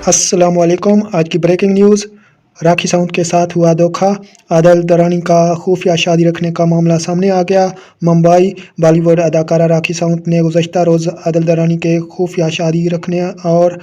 अस्सलाम वालेकुम। आज की ब्रेकिंग न्यूज़, राखी सावंत के साथ हुआ धोखा, आदिल दरानी का खुफिया शादी रखने का मामला सामने आ गया। मुंबई बॉलीवुड अदाकारा राखी सावंत ने गुज़श्ता रोज़ आदिल दरानी के खुफिया शादी रखने और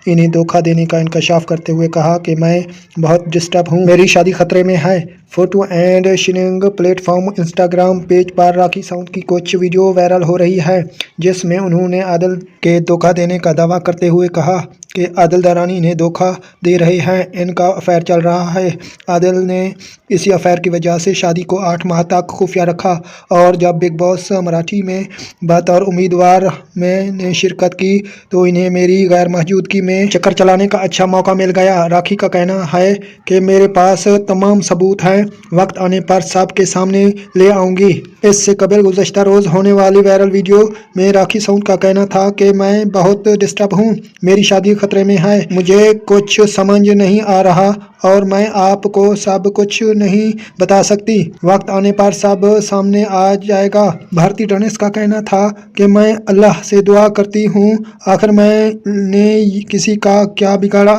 इन्हें धोखा देने का इंकशाफ करते हुए कहा कि मैं बहुत डिस्टर्ब हूँ, मेरी शादी खतरे में है। Photo and sharing platform Instagram page पर राखी सावंत की कुछ वीडियो वायरल हो रही है, जिसमें उन्होंने आदिल के धोखा देने का दावा करते हुए कहा कि आदिल दरानी इन्हें धोखा दे रहे हैं, इनका अफेयर चल रहा है। आदिल ने इसी अफेयर की वजह से शादी को 8 माह तक खुफिया रखा और जब बिग बॉस मराठी में बतौर उम्मीदवार मैंने शिरकत की तो इन्हें मेरी गैर मौजूदगी में चक्कर चलाने का अच्छा मौका मिल गया। राखी का कहना है कि मेरे पास तमाम सबूत हैं, वक्त आने पर सबके सामने ले आऊँगी। इससे कबल गुज़श्ता रोज़ होने वाली वायरल वीडियो में राखी सावंत का कहना था कि मैं बहुत डिस्टर्ब हूँ, मेरी शादी खतरे में है, मुझे कुछ समझ नहीं आ रहा और मैं आपको सब कुछ नहीं बता सकती, वक्त आने पर सब सामने आ जाएगा। भारती डनेस का कहना था कि मैं अल्लाह से दुआ करती हूँ, आखिर मैंने किसी का क्या बिगाड़ा,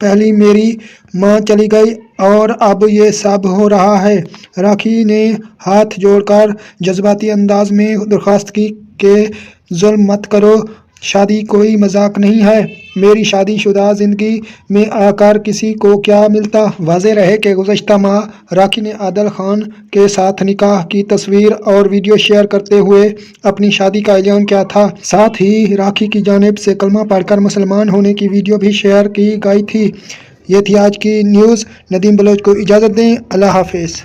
पहली मेरी माँ चली गई और अब ये सब हो रहा है। राखी ने हाथ जोड़कर जज्बाती अंदाज में दरख्वास्त की कि जुल्म मत करो, शादी कोई मजाक नहीं है, मेरी शादीशुदा ज़िंदगी में आकर किसी को क्या मिलता। वाज़ेह रहे कि गुज़श्ता माह राखी ने आदिल खान के साथ निकाह की तस्वीर और वीडियो शेयर करते हुए अपनी शादी का ऐलान किया था। साथ ही राखी की जानिब से कलमा पढ़कर मुसलमान होने की वीडियो भी शेयर की गई थी। ये थी आज की न्यूज़। नदीम बलोच को इजाज़त दें। अल्लाह हाफिज़।